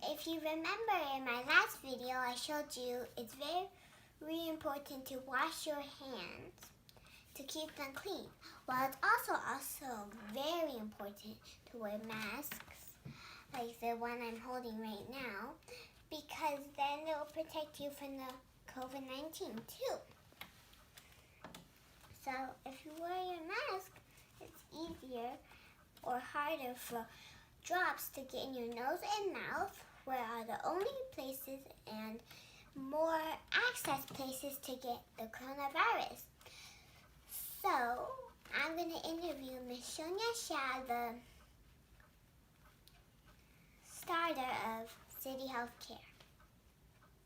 if you remember in my last video, I showed you it's very important to wash your hands to keep them clean. Well, it's also very important to wear masks, like the one I'm holding right now, because then it will protect you from the COVID-19 too. So if you wear your mask, it's easier or harder for drops to get in your nose and mouth, where are the only places and more access places to get the coronavirus. So I'm going to interview Miss Sonia Hsia, the starter of City Healthcare.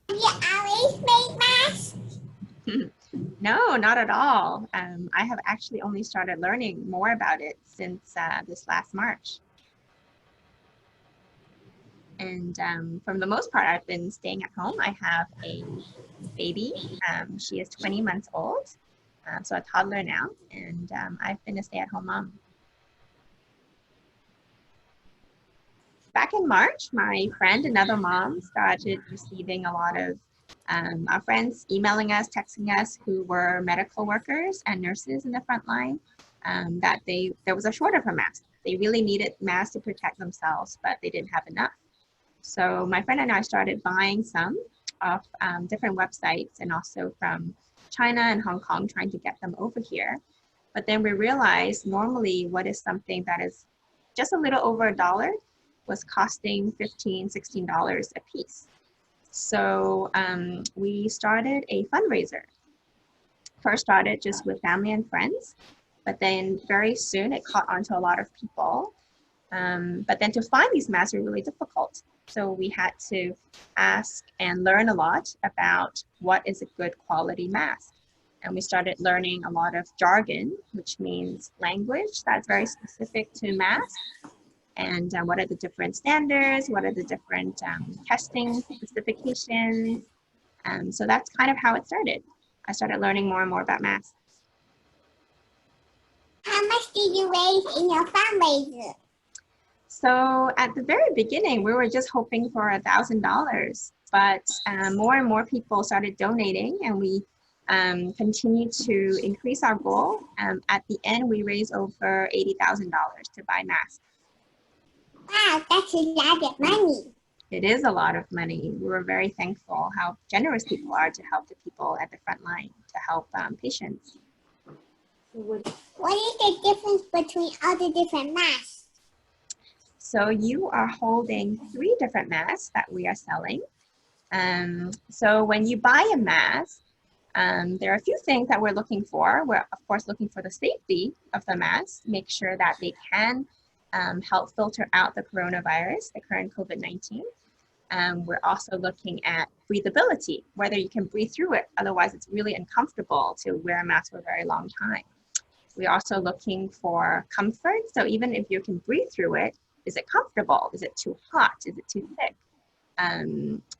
Have you always made masks? No, not at all. I have actually only started learning more about it since this last March. And for the most part, I've been staying at home. I have a baby. She is 20 months old, so a toddler now, and I've been a stay-at-home mom. Back in March, my friend and other moms started receiving a lot of our friends emailing us, texting us, who were medical workers and nurses in the front line, that there was a shortage of masks. They really needed masks to protect themselves, but they didn't have enough. So my friend and I started buying some off different websites and also from China and Hong Kong, trying to get them over here. But then we realized normally what is something that is just a little over $1 was costing $15, $16 a piece. So we started a fundraiser. First started just with family and friends, but then very soon it caught on to a lot of people. But then to find these masks were really difficult. So we had to ask and learn a lot about what is a good quality mask. And we started learning a lot of jargon, which means language that's very specific to masks. And what are the different standards? What are the different testing specifications? So that's kind of how it started. I started learning more and more about masks. How much did you raise in your fundraiser? So at the very beginning, we were just hoping for $1,000, but more and more people started donating, and we continued to increase our goal. At the end, we raised over $80,000 to buy masks. Wow, that's a lot of money. It is a lot of money. We were very thankful how generous people are to help the people at the front line, to help patients. What is the difference between all the different masks? So you are holding 3 different masks that we are selling. So when you buy a mask, there are a few things that we're looking for. We're of course looking for the safety of the mask, make sure that they can help filter out the coronavirus, the current COVID-19. We're also looking at breathability, whether you can breathe through it. Otherwise, it's really uncomfortable to wear a mask for a very long time. We're also looking for comfort. So even if you can breathe through it, is it comfortable? Is it too hot? Is it too thick?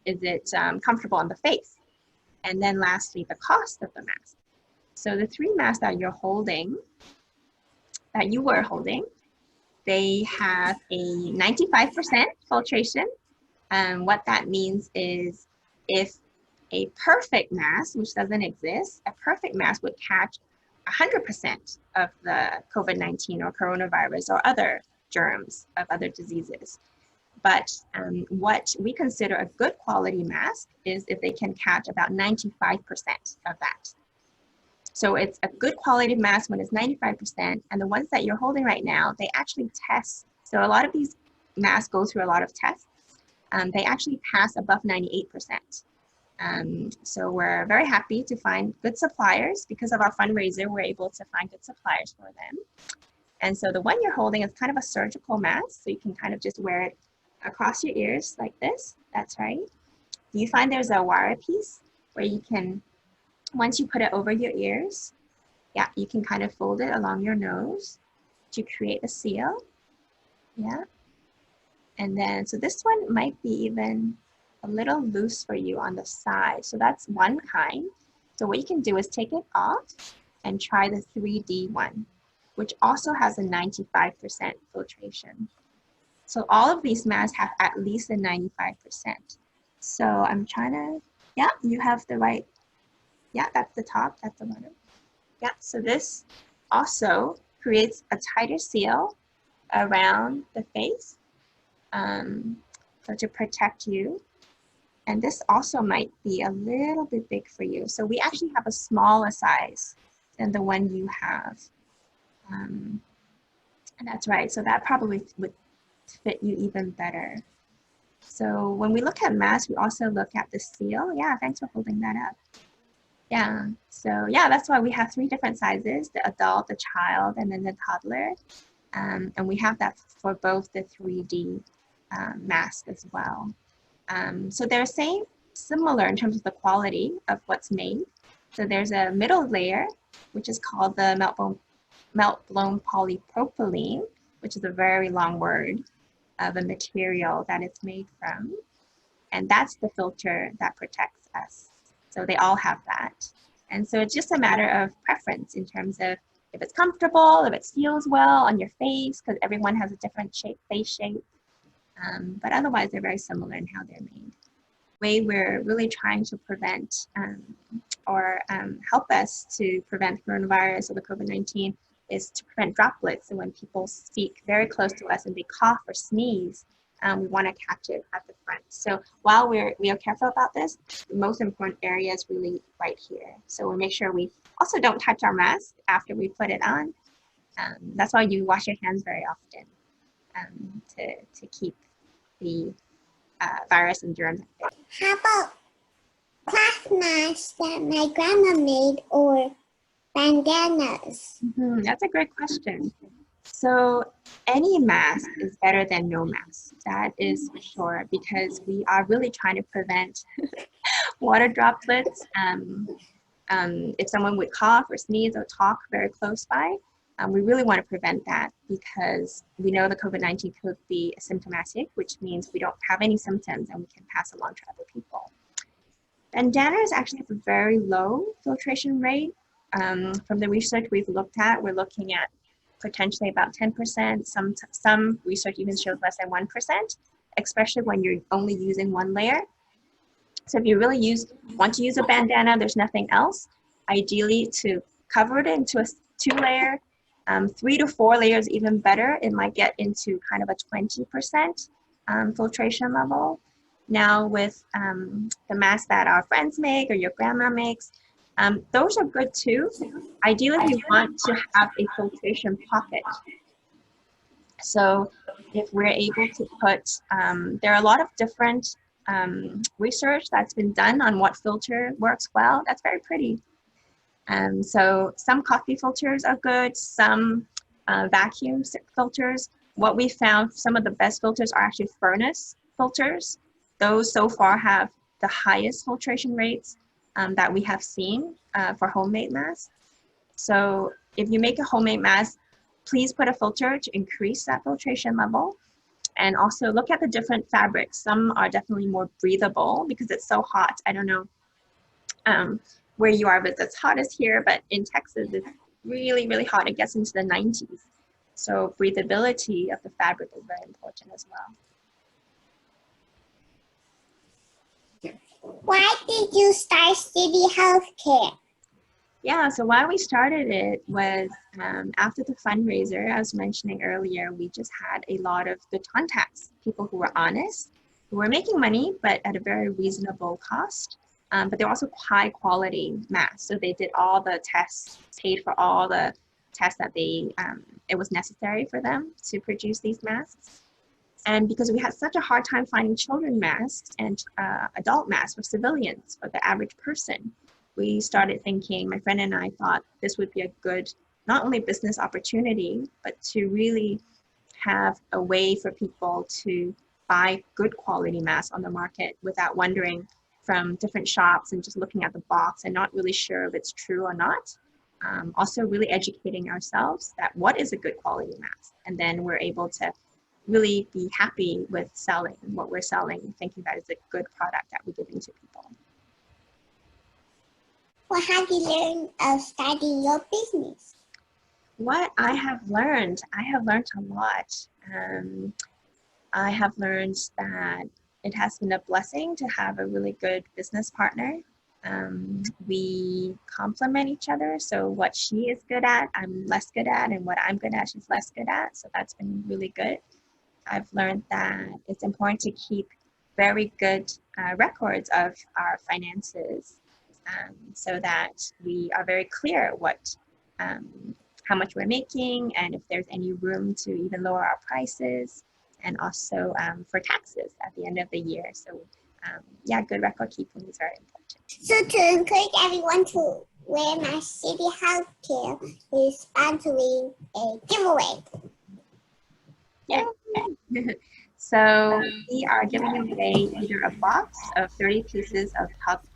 Is it comfortable on the face? And then lastly, the cost of the mask. So the 3 masks that you were holding, they have a 95% filtration. What that means is if a perfect mask, which doesn't exist, a perfect mask would catch 100% of the COVID-19 or coronavirus or other germs of other diseases. But what we consider a good quality mask is if they can catch about 95% of that. So it's a good quality mask when it's 95%, and the ones that you're holding right now, they actually test. So a lot of these masks go through a lot of tests. They actually pass above 98%. So we're very happy to find good suppliers. Because of our fundraiser, we're able to find good suppliers for them. And so the one you're holding is kind of a surgical mask, so you can kind of just wear it across your ears like this. That's right. You find there's a wire piece where you can, once you put it over your ears, yeah, you can kind of fold it along your nose to create a seal. Yeah. And then, so this one might be even a little loose for you on the side. So that's one kind. So what you can do is take it off and try the 3D one, which also has a 95% filtration. So all of these masks have at least a 95%. So I'm trying to, yeah, you have the right, yeah, that's the top, that's the bottom. Yeah, so this also creates a tighter seal around the face, so to protect you. And this also might be a little bit big for you. So we actually have a smaller size than the one you have. And that's right, so that probably would fit you even better. So when we look at masks, we also look at the seal. Yeah, thanks for holding that up. Yeah, so yeah, that's why we have 3 different sizes, the adult, the child, and then the toddler. And we have that for both the 3D mask as well. So they're similar in terms of the quality of what's made. So there's a middle layer, which is called the melt-blown polypropylene, which is a very long word of a material that it's made from. And that's the filter that protects us. So they all have that. And so it's just a matter of preference in terms of if it's comfortable, if it feels well on your face, because everyone has a different face shape. But otherwise, they're very similar in how they're made. The way we're really trying to prevent or help us to prevent coronavirus or the COVID-19 is to prevent droplets. So when people speak very close to us and they cough or sneeze, we want to catch it at the front. So while we are careful about this, the most important area is really right here. So we make sure we also don't touch our mask after we put it on. That's why you wash your hands very often to keep the virus and germs. How about cloth masks that my grandma made or bandanas? That's a great question. So any mask is better than no mask. That is for sure, because we are really trying to prevent water droplets. If someone would cough or sneeze or talk very close by, we really want to prevent that because we know the COVID-19 could be asymptomatic, which means we don't have any symptoms and we can pass along to other people. Bandanas actually have a very low filtration rate. From the research we've looked at, we're looking at potentially about 10%. Some research even shows less than 1%, especially when you're only using one layer. So if you really want to use a bandana, there's nothing else, ideally to cover it into a 2-layer, 3 to 4 layers even better. It might get into kind of a 20% filtration level. Now with the masks that our friends make or your grandma makes, those are good too. Ideally, we want to have a filtration pocket. So if we're able to put, there are a lot of different research that's been done on what filter works well. That's very pretty. So some coffee filters are good, some vacuum filters. What we found, some of the best filters are actually furnace filters. Those so far have the highest filtration rates that we have seen for homemade masks. So if you make a homemade mask, please put a filter to increase that filtration level. And also look at the different fabrics. Some are definitely more breathable because it's so hot. I don't know where you are, but it's hottest here, but in Texas, it's really, really hot. It gets into the 90s. So breathability of the fabric is very important as well. Why did you start City Healthcare? Yeah, so why we started it was after the fundraiser I was mentioning earlier, we just had a lot of good contacts, people who were honest, who were making money, but at a very reasonable cost. But they're also high quality masks. So they did all the tests, paid for all the tests that it was necessary for them to produce these masks. And because we had such a hard time finding children masks and adult masks for civilians, for the average person, we started thinking, my friend and I thought this would be a good, not only business opportunity, but to really have a way for people to buy good quality masks on the market without wondering from different shops and just looking at the box and not really sure if it's true or not. Also really educating ourselves that what is a good quality mask. And then we're able to really be happy with selling what we're selling, thinking that it's a good product that we're giving to people. What have you learned of starting your business? What I have learned a lot. I have learned that it has been a blessing to have a really good business partner. We complement each other. So what she is good at, I'm less good at, and what I'm good at, she's less good at. So that's been really good. I've learned that it's important to keep very good records of our finances so that we are very clear how much we're making and if there's any room to even lower our prices, and also for taxes at the end of the year. So yeah, good record keeping is very important. So to encourage everyone to wear masks, City Healthcare is sponsoring a giveaway. Yeah. So we are giving away either a box of 30 pieces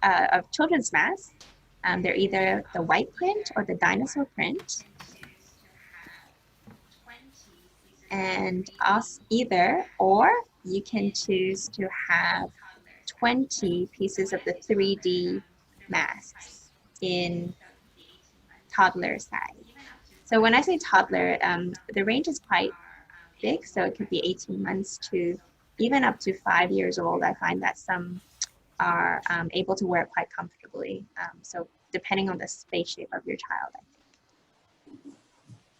of children's masks. They're either the white print or the dinosaur print. And or you can choose to have 20 pieces of the 3D masks in toddler size. So when I say toddler, the range is quite big, so it could be 18 months to even up to 5 years old. I find that some are able to wear it quite comfortably. So depending on the face shape of your child, I think.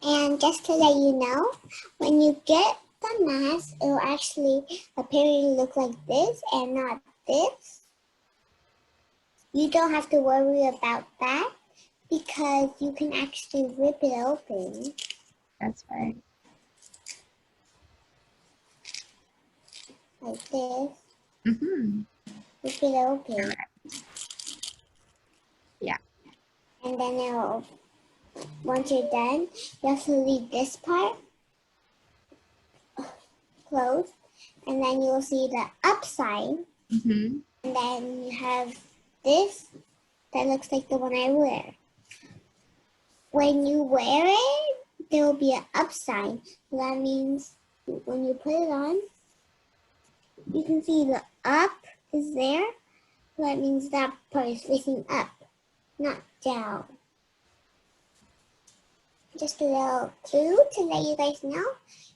And just to let you know, when you get the mask, it will actually apparently look like this and not this. You don't have to worry about that because you can actually rip it open. That's right. Like this. Mm-hmm. Rip it open. Correct. Yeah. And then once you're done, you have to leave this part closed. And then you'll see the upside. Mm-hmm. And then you have this that looks like the one I wear. When you wear it, there will be an upside. That means when you put it on, you can see the up is there. That means that part is facing up, not down. Just a little clue to let you guys know.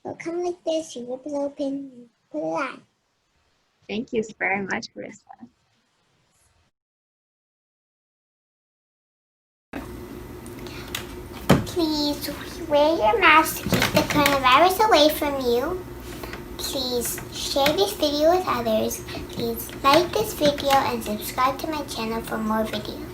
It'll come like this. You rip it open, put it on. Thank you very much, Carissa. Please wear your mask to keep the coronavirus away from you. Please share this video with others. Please like this video and subscribe to my channel for more videos.